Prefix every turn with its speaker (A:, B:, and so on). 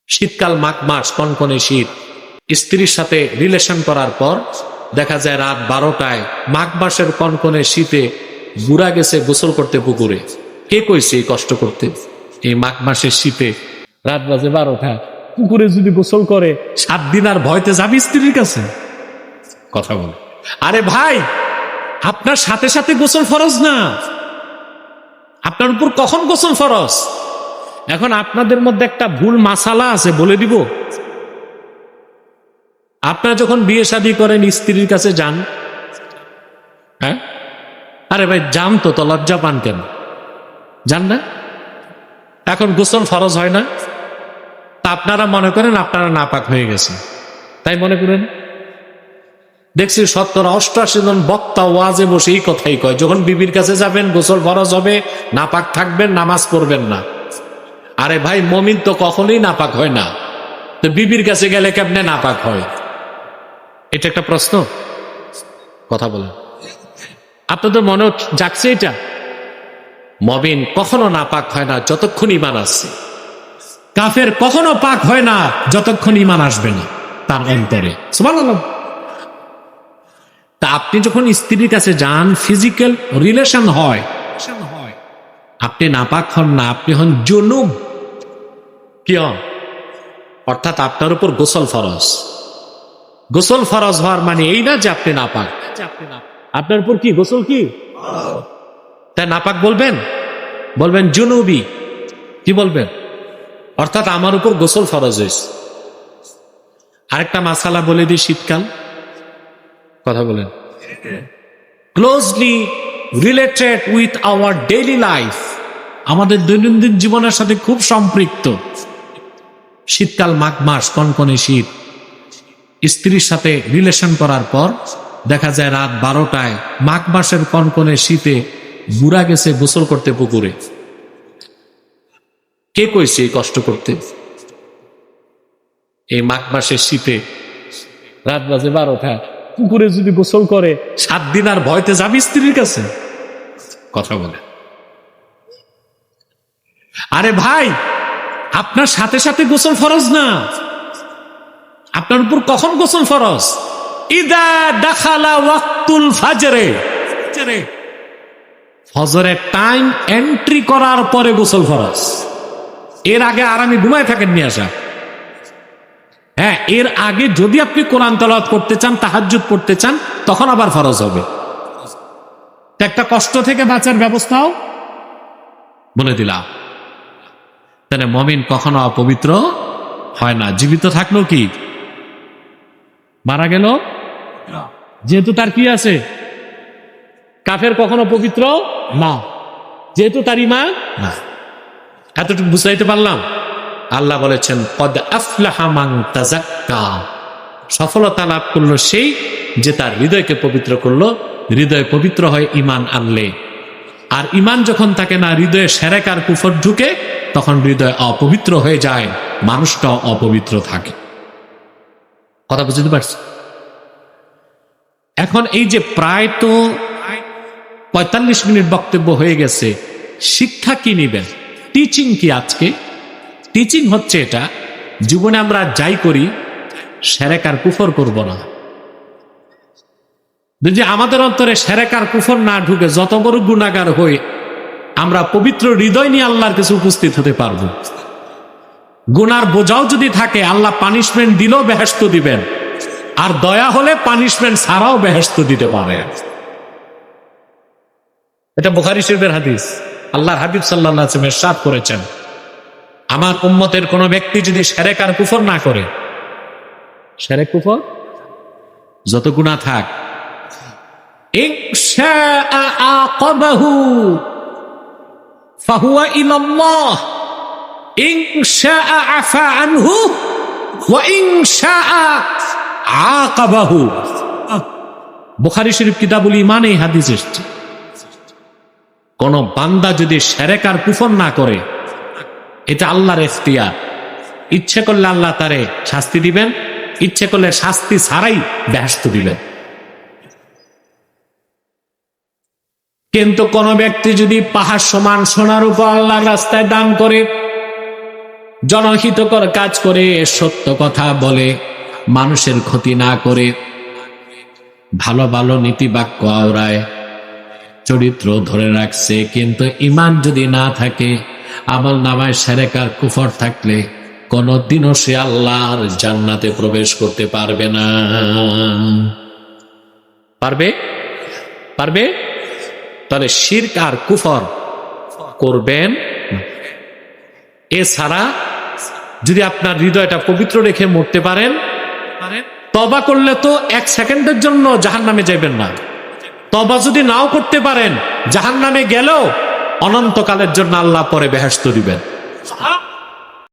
A: শীতকাল মাঘ মাস, কনকনে শীত, স্ত্রীর সাথে রিলেশন করার পর দেখা যায় রাত 12টায় মাঘ মাসের কনকনে শীতে বুড়া গেছে গোসল করতে পুকুরে। কে কইছে এই কষ্ট করতে? এই মাঘ মাসের শীতে রাত বাজে 12টা, পুকুরে যদি গোসল করে 7 দিন আর ভয়তে যাবি স্ত্রীর কাছে? কথা বল। আরে ভাই, আপনার সাথে সাথে গোসল ফরজ না, আপনার উপর কখন গোসল ফরজ? এখন আপনাদের মধ্যে একটা ভুল মাসালা আছে, বলে দিব। আপনারা যখন বিয়ে শাদী করেন স্ত্রীর কাছে যান, হ্যাঁ, আরে ভাই যান তো লজ্জা পান কেন? যান না? এখন গোসল ফরজ হয় না? তা আপনারা মনে করেন আপনারা নাপাক হয়ে গেছেন, তাই মনে করেন। দেখছি 70-88 জন বক্তা ওয়াজে বসে এই কথাই কয়, যখন বিবির কাছে যাবেন গোসল ফরজ হবে, নাপাক থাকবেন, নামাজ পড়বেন না। আরে ভাই, মুমিন তো কখনোই নাপাক হয় না, তো বিবির কাছে গেলে কেমনে নাপাক হয়? এটা একটা প্রশ্ন। কথা বলেন, আপনাদের মনে জাগছে এটা? মুমিন কখনো নাপাক হয় না যতক্ষণ ঈমান আছে। কাফের কখনো পাক হয় না যতক্ষণ ঈমান আসবে না তার অন্তরে। সুবহানাল্লাহ। তা আপনি যখন স্ত্রীর কাছে যান, ফিজিক্যাল রিলেশন হয়, আপনি নাপাক হন না, আপনি হন জুনুব। কি হন? অর্থাৎ আপনার উপর গোসল ফরজ। গোসল ফরজ হওয়ার মানে এই না যে আপনি নাপাক। আপনার উপর কি গোসল কি? তাই নাপাক বলবেন? বলবেন জুনুবি। কি বলবেন? অর্থাৎ আমার উপর গোসল ফরজ হয়েছে। আরেকটা মাসালা বলে দিই, শীতকাল। কথা বলেন। Closely related with our daily life, আমাদের দৈনন্দিন জীবনের সাথে খুব সম্পৃক্ত। শীতকাল মাঘ মাস, কনকনে শীত, স্ত্রীর সাথে রিলেশন করার পর দেখা যায় রাত 12টায় মাঘ মাসের কনকনে শীতে বুড়া গেছে গোসল করতে পুকুরে। কে কইছে এই কষ্ট করতে? এই মাঘ মাসের শীতে রাত বাজে 12টা, পুকুরে যদি গোসল করে 7 দিন আর ভয়তে যাবি স্ত্রীর কাছে? কথা বলে। আরে ভাই, আপনার সাথে সাথে গোসল ফরজ না, আপনার উপর কখন গোসল ফরজ? ইদা দাখালা ওয়াক্তুল ফাজরে, ফজরের টাইম এন্ট্রি করার পরে গোসল ফরজ। এর আগে আরামে ঘুমায় থাকেন নিয়ে আসা। হ্যাঁ, এর আগে যদি আপনি কোরআন তেলাওয়াত করতে চান, তাহাজ্জুদ পড়তে চান, তখন আবার ফরজ হবে। একটা কষ্ট থেকে বাঁচার ব্যবস্থাও বলে দিলাম। তাহলে মুমিন কখনো অপবিত্র হয় না। জীবিত থাকলো কি? মারা গেল যেহেতু তার কি আছে? কাফের কখনো পবিত্র না, যেহেতু তার ঈমান না। এতটুকু বুঝাইতে পারলাম? আল্লাহ বলেছেন কদ আফলাহা মান তাযাক্কা, সফলতা লাভ করলো সেই যে তার হৃদয়কে পবিত্র করলো। হৃদয় পবিত্র হয় ঈমান আনলে। আর ঈমান যখন থাকে না, হৃদয়ে শিরক আর কুফর ঢুকে, তখন হৃদয় অপবিত্র হয়ে যায়, মানুষটাও অপবিত্র থাকে। কথা বুঝতে পারছি? এখন এই যে প্রায় তো 45 মিনিট বক্তব্য হয়ে গেছে, শিক্ষা কি নিবেন? টিচিং কি আজকে? টিচিং হচ্ছে এটা, জীবনে আমরা যাই করি শিরক আর কুফর করব না। যদি আমাদের অন্তরে শিরক আর কুফর না ঢুকে, যত বড় গুনাহগার হই, আমরা পবিত্র হৃদয় নিয়ে আল্লাহর কাছে উপস্থিত হতে পারবো। গুনার বোঝাও যদি থাকে, আল্লাহ পানিশমেন্ট দিলেও বেহেশত দিবেন, আর দয়া হলে পানিশমেন্ট ছাড়াও বেহেশত দিতে পারে। এটা বুখারী শরীফের হাদিস। আল্লাহর হাবিব সাল্লাল্লাহু আলাইহি ওয়াসাল্লাম ইরশাদ করেছেন, আমার উম্মতের কোন ব্যক্তি যদি শিরক আর কুফর না করে, শিরক কুফর যত গুনাহ থাক, ইনশাআ আকাবাহু ফাহুয়া ইলাল্লাহ, ইনশাআ আফা আনহু ওয়া ইনশাআ আকাবাহু। বুখারী শরীফ কিতাবুল ঈমান এই হাদিস এসেছে। কোন বান্দা যদি শিরক আর কুফর না করে, এটা আল্লাহর ইখতিয়ার। ইচ্ছে করলে আল্লাহ তারে শাস্তি দিবেন, ইচ্ছে করলে শাস্তি ছাড়াই বেহেশত দিবেন। কিন্তু কোন ব্যক্তি যদি পাহাড় সমান সোনার উপর আল্লাহর রাস্তায় দান করে, জনহিতকর কাজ করে, সত্য কথা বলে, মানুষের ক্ষতি না করে, ভালো ভালো নীতিবাক্য আওড়ায়, চরিত্র ধরে রাখছে, কিন্তু ঈমান যদি না থাকে, আমল নামায় শিরক আর কুফর থাকলে কোনদিনও সে আল্লাহর জান্নাতে প্রবেশ করতে পারবে না। পারবে? পারবে? তাহলে শিরক আর কুফর করবেন না। এছাড়া যদি আপনার হৃদয়টা পবিত্র রেখে মরতে পারেন, তওবা করলে তো 1 সেকেন্ডের জন্য জাহান্নামে যাবেন না। তওবা যদি নাও করতে পারেন, জাহান্নামে গেলেও অনন্তকালের জন্য আল্লাহ পরে বেহেশত দিবেন।